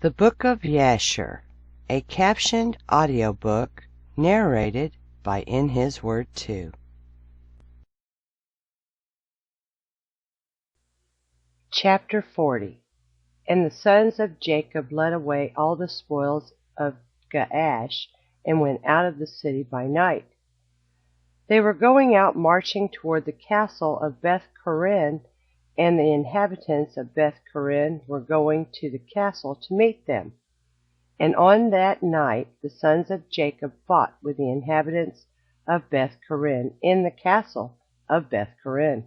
The Book of Jasher, a captioned audiobook narrated by In His Word Too. Chapter 40. And the sons of Jacob led away all the spoils of Gaash, and went out of the city by night. They were going out marching toward the castle of Beth-Chorin, and the inhabitants of Beth-Chorin were going to the castle to meet them. And on that night the sons of Jacob fought with the inhabitants of Beth-Chorin in the castle of Beth-Chorin.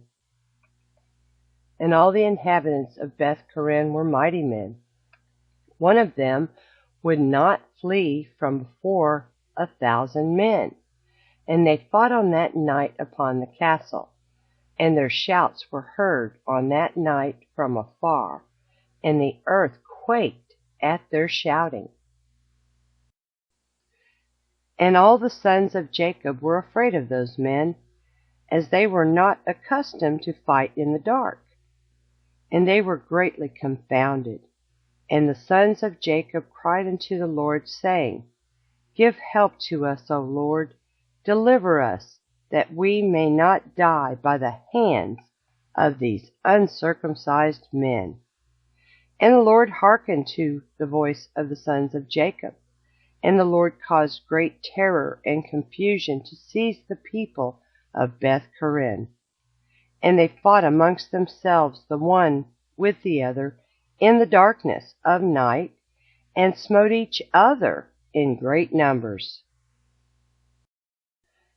And all the inhabitants of Beth-Chorin were mighty men. One of them would not flee from before 1,000 men. And they fought on that night upon the castle. And their shouts were heard on that night from afar, and the earth quaked at their shouting. And all the sons of Jacob were afraid of those men, as they were not accustomed to fight in the dark. And they were greatly confounded. And the sons of Jacob cried unto the Lord, saying, Give help to us, O Lord, deliver us, that we may not die by the hands of these uncircumcised men. And the Lord hearkened to the voice of the sons of Jacob. And the Lord caused great terror and confusion to seize the people of Beth-Chorin. And they fought amongst themselves the one with the other in the darkness of night, and smote each other in great numbers.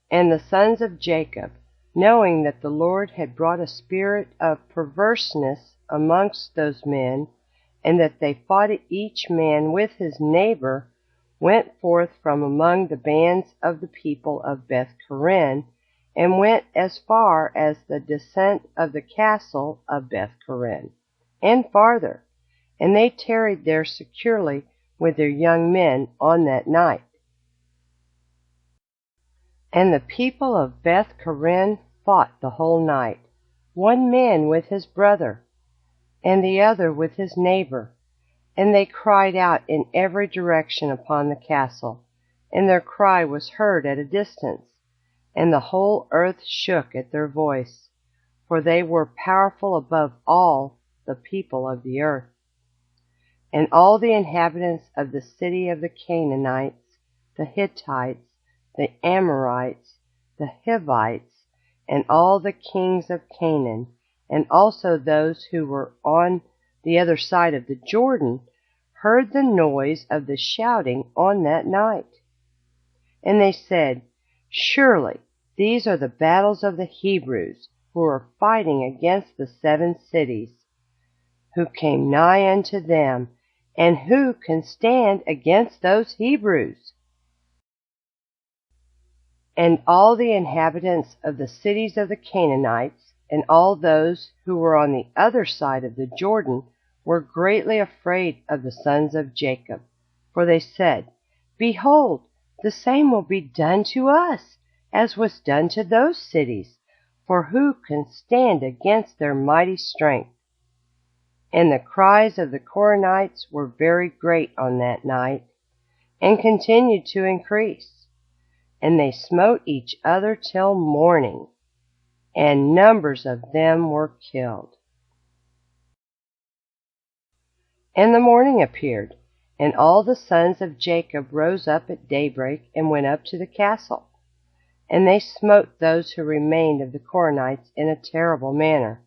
And the sons of Jacob, knowing that the Lord had brought a spirit of perverseness amongst those men, and that they fought each man with his neighbor, went forth from among the bands of the people of Beth-Chorin, and went as far as the descent of the castle of Beth-Chorin, and farther, and they tarried there securely with their young men on that night. And the people of Beth-Chorin fought the whole night, one man with his brother, and the other with his neighbor. And they cried out in every direction upon the castle, and their cry was heard at a distance, and the whole earth shook at their voice, for they were powerful above all the people of the earth. And all the inhabitants of the city of the Canaanites, the Hittites, the Amorites, the Hivites, and all the kings of Canaan, and also those who were on the other side of the Jordan, heard the noise of the shouting on that night. And they said, Surely these are the battles of the Hebrews, who are fighting against the 7 cities, who came nigh unto them, and who can stand against those Hebrews? And all the inhabitants of the cities of the Canaanites, and all those who were on the other side of the Jordan, were greatly afraid of the sons of Jacob. For they said, Behold, the same will be done to us, as was done to those cities, for who can stand against their mighty strength? And the cries of the Chorinites were very great on that night, and continued to increase. And they smote each other till morning, and numbers of them were killed. And the morning appeared, and all the sons of Jacob rose up at daybreak, and went up to the castle. And they smote those who remained of the Chorinites in a terrible manner,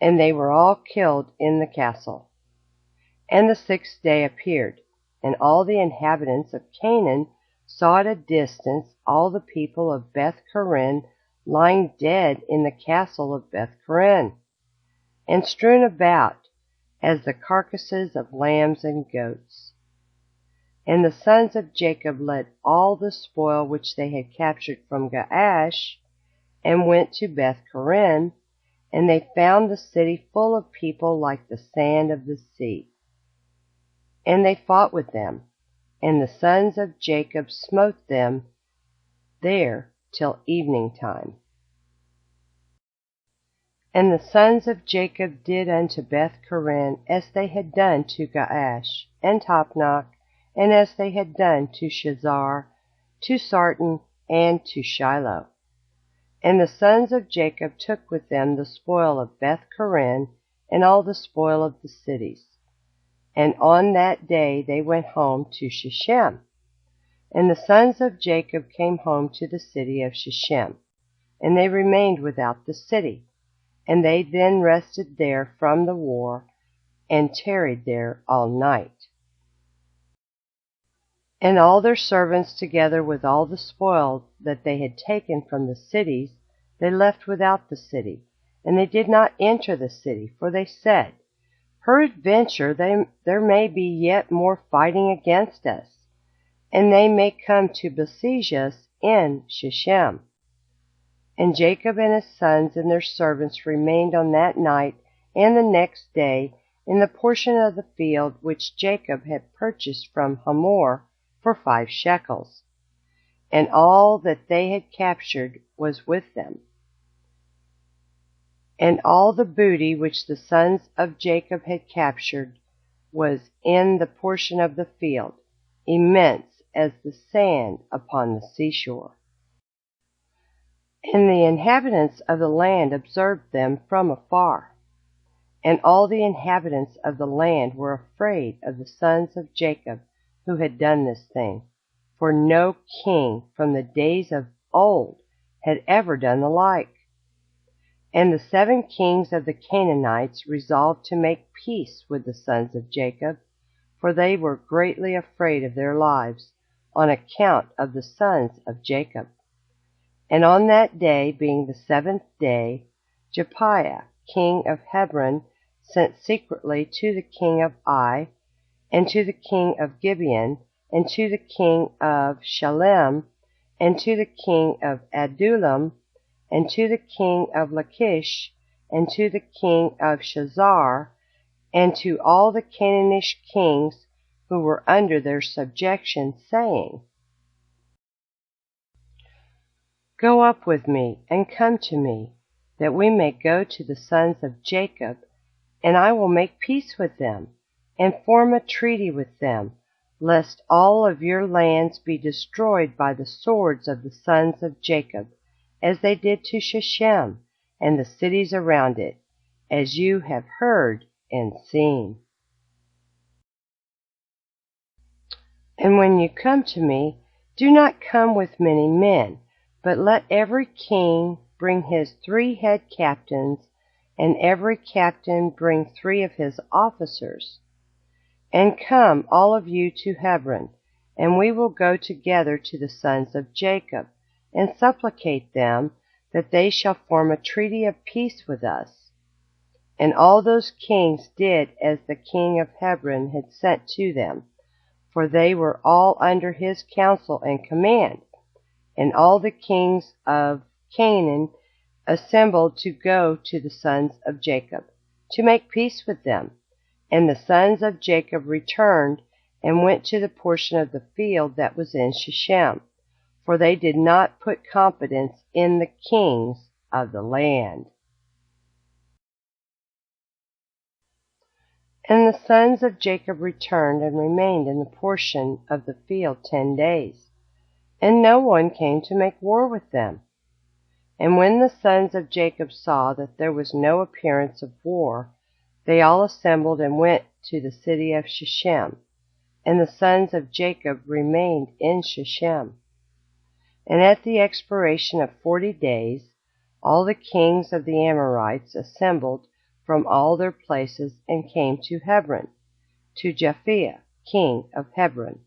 and they were all killed in the castle. And the 6th day appeared, and all the inhabitants of Canaan saw at a distance all the people of Beth-Chorin lying dead in the castle of Beth-Chorin, and strewn about as the carcasses of lambs and goats. And the sons of Jacob led all the spoil which they had captured from Gaash, and went to Beth-Chorin, and they found the city full of people like the sand of the sea. And they fought with them, and the sons of Jacob smote them there till evening time. And the sons of Jacob did unto Beth-Corin as they had done to Gaash, and Tapnach, and as they had done to Shazar, to Sarton, and to Shiloh. And the sons of Jacob took with them the spoil of Beth-Corin, and all the spoil of the cities. And on that day they went home to Shechem. And the sons of Jacob came home to the city of Shechem, and they remained without the city. And they then rested there from the war, and tarried there all night. And all their servants, together with all the spoil that they had taken from the cities, they left without the city, and they did not enter the city, for they said, Peradventure there may be yet more fighting against us, and they may come to besiege us in Shechem. And Jacob and his sons and their servants remained on that night and the next day in the portion of the field which Jacob had purchased from Hamor for 5 shekels. And all that they had captured was with them. And all the booty which the sons of Jacob had captured was in the portion of the field, immense as the sand upon the seashore. And the inhabitants of the land observed them from afar. And all the inhabitants of the land were afraid of the sons of Jacob who had done this thing, for no king from the days of old had ever done the like. And the 7 kings of the Canaanites resolved to make peace with the sons of Jacob, for they were greatly afraid of their lives on account of the sons of Jacob. And on that day, being the 7th day, Jepiah, king of Hebron, sent secretly to the king of Ai, and to the king of Gibeon, and to the king of Shalem, and to the king of Adullam, and to the king of Lachish, and to the king of Shazar, and to all the Canaanite kings who were under their subjection, saying, Go up with me, and come to me, that we may go to the sons of Jacob, and I will make peace with them, and form a treaty with them, lest all of your lands be destroyed by the swords of the sons of Jacob, as they did to Shechem, and the cities around it, as you have heard and seen. And when you come to me, do not come with many men, but let every king bring his 3 head captains, and every captain bring 3 of his officers. And come, all of you, to Hebron, and we will go together to the sons of Jacob, and supplicate them that they shall form a treaty of peace with us. And all those kings did as the king of Hebron had sent to them, for they were all under his counsel and command. And all the kings of Canaan assembled to go to the sons of Jacob, to make peace with them. And the sons of Jacob returned, and went to the portion of the field that was in Shechem, for they did not put confidence in the kings of the land. And the sons of Jacob returned, and remained in the portion of the field 10 days. And no one came to make war with them. And when the sons of Jacob saw that there was no appearance of war, they all assembled and went to the city of Shechem. And the sons of Jacob remained in Shechem. And at the expiration of 40 days, all the kings of the Amorites assembled from all their places, and came to Hebron, to Japhia, king of Hebron.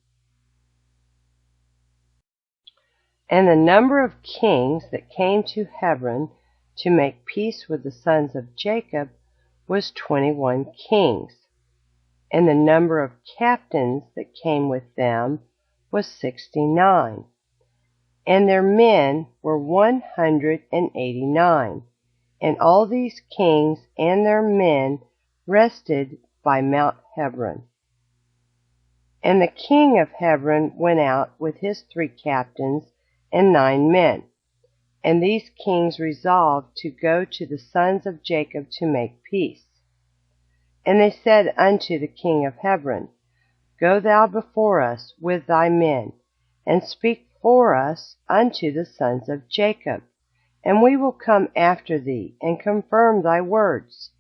And the number of kings that came to Hebron to make peace with the sons of Jacob was 21 kings. And the number of captains that came with them was 69. And their men were 189. And all these kings and their men rested by Mount Hebron. And the king of Hebron went out with his 3 captains and 9 men, And these kings resolved to go to the sons of Jacob to make peace. And they said unto the king of Hebron, Go thou before us with thy men, and speak for us unto the sons of Jacob, and we will come after thee, and confirm thy words.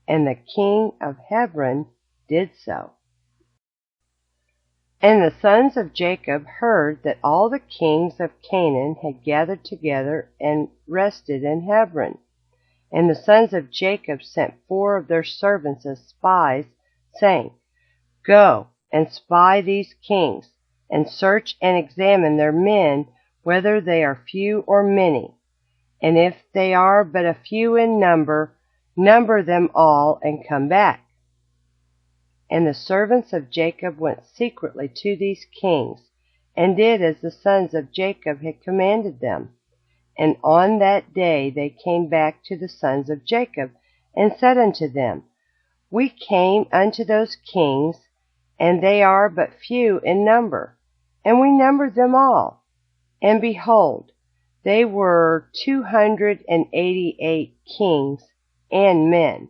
And the king of Hebron did so. And the sons of Jacob heard that all the kings of Canaan had gathered together and rested in Hebron. And the sons of Jacob sent 4 of their servants as spies, saying, Go and spy these kings, and search and examine their men, whether they are few or many. And if they are but a few in number, number them all and come back. And the servants of Jacob went secretly to these kings, and did as the sons of Jacob had commanded them. And on that day they came back to the sons of Jacob, and said unto them, We came unto those kings, and they are but few in number, and we numbered them all. And behold, they were 288 kings and men.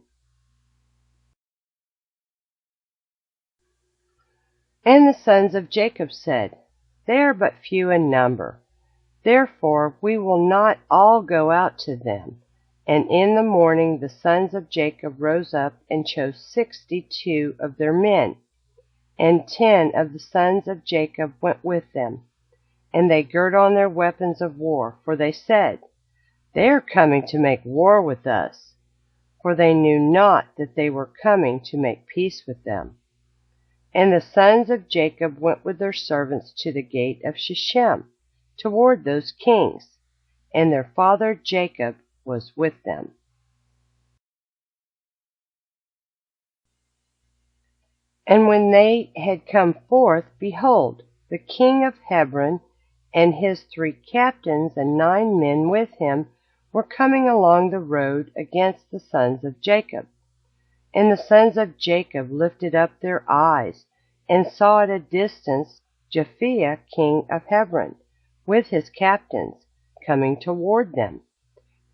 And the sons of Jacob said, They are but few in number. Therefore we will not all go out to them. And in the morning the sons of Jacob rose up and chose 62 of their men. And 10 of the sons of Jacob went with them. And they girt on their weapons of war, for they said, They are coming to make war with us. For they knew not that they were coming to make peace with them. And the sons of Jacob went with their servants to the gate of Shechem, toward those kings, and their father Jacob was with them. And when they had come forth, behold, the king of Hebron and his 3 captains and 9 men with him were coming along the road against the sons of Jacob. And the sons of Jacob lifted up their eyes, and saw at a distance Jasher king of Hebron, with his captains, coming toward them.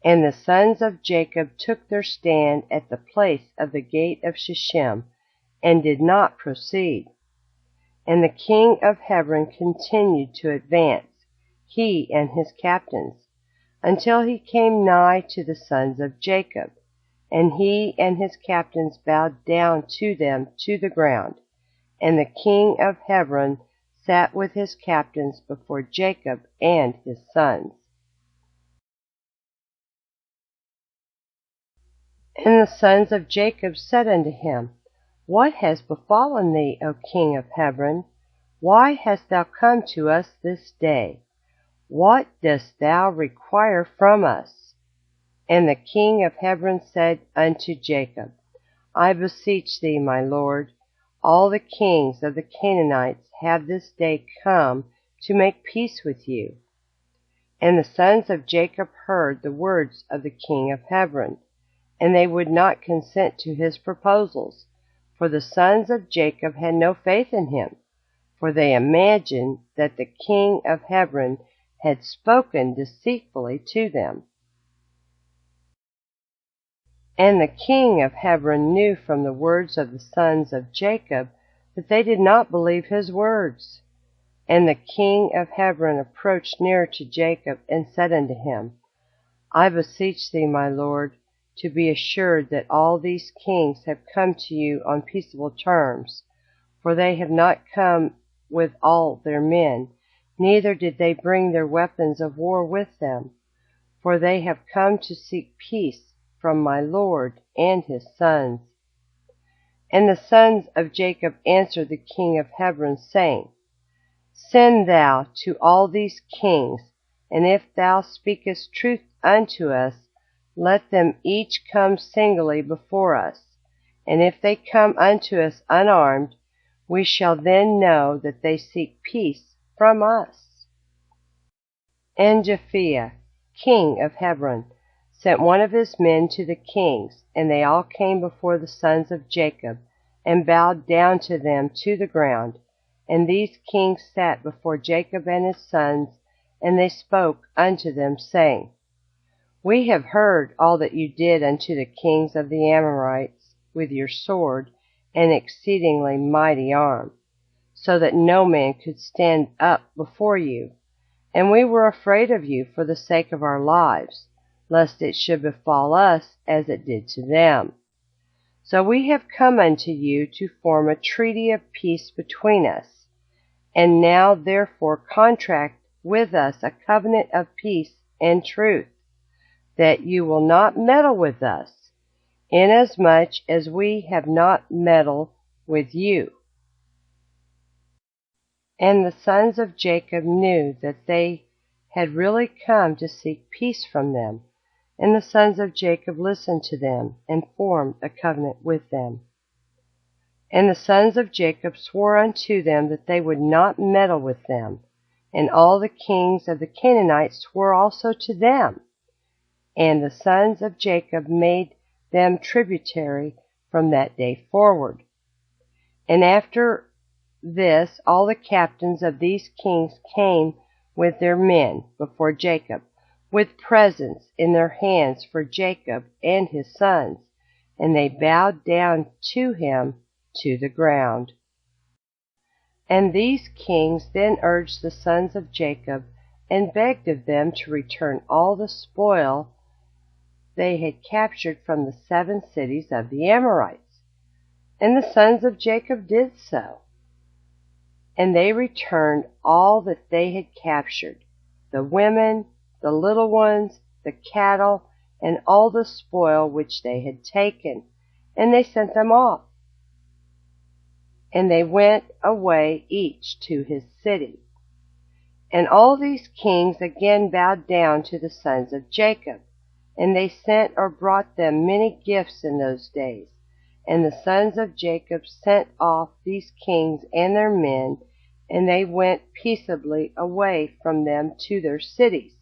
And the sons of Jacob took their stand at the place of the gate of Shechem, and did not proceed. And the king of Hebron continued to advance, he and his captains, until he came nigh to the sons of Jacob. And he and his captains bowed down to them to the ground. And the king of Hebron sat with his captains before Jacob and his sons. And the sons of Jacob said unto him, What has befallen thee, O king of Hebron? Why hast thou come to us this day? What dost thou require from us? And the king of Hebron said unto Jacob, I beseech thee, my lord, all the kings of the Canaanites have this day come to make peace with you. And the sons of Jacob heard the words of the king of Hebron, and they would not consent to his proposals, for the sons of Jacob had no faith in him, for they imagined that the king of Hebron had spoken deceitfully to them. And the king of Hebron knew from the words of the sons of Jacob that they did not believe his words. And the king of Hebron approached near to Jacob, and said unto him, I beseech thee, my lord, to be assured that all these kings have come to you on peaceable terms, for they have not come with all their men, neither did they bring their weapons of war with them, for they have come to seek peace from my lord and his sons. And the sons of Jacob answered the king of Hebron, saying, Send thou to all these kings, and if thou speakest truth unto us, let them each come singly before us. And if they come unto us unarmed, we shall then know that they seek peace from us. And Jasher, king of Hebron, sent one of his men to the kings, and they all came before the sons of Jacob, and bowed down to them to the ground. And these kings sat before Jacob and his sons, and they spoke unto them, saying, We have heard all that you did unto the kings of the Amorites with your sword and exceedingly mighty arm, so that no man could stand up before you. And we were afraid of you for the sake of our lives, lest it should befall us as it did to them. So we have come unto you to form a treaty of peace between us. And now therefore contract with us a covenant of peace and truth, that you will not meddle with us, inasmuch as we have not meddled with you. And the sons of Jacob knew that they had really come to seek peace from them, and the sons of Jacob listened to them and formed a covenant with them. And the sons of Jacob swore unto them that they would not meddle with them, and all the kings of the Canaanites swore also to them. And the sons of Jacob made them tributary from that day forward. And after this all the captains of these kings came with their men before Jacob, with presents in their hands for Jacob and his sons, and they bowed down to him to the ground. And these kings then urged the sons of Jacob, and begged of them to return all the spoil they had captured from the 7 cities of the Amorites. And the sons of Jacob did so. And they returned all that they had captured, the women, the little ones, the cattle, and all the spoil which they had taken, and they sent them off. And they went away each to his city. And all these kings again bowed down to the sons of Jacob, and they sent or brought them many gifts in those days. And the sons of Jacob sent off these kings and their men, and they went peaceably away from them to their cities.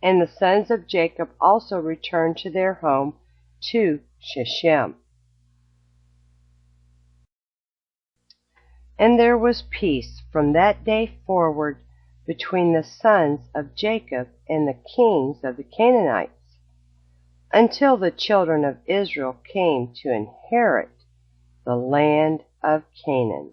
And the sons of Jacob also returned to their home to Shechem. And there was peace from that day forward between the sons of Jacob and the kings of the Canaanites, until the children of Israel came to inherit the land of Canaan.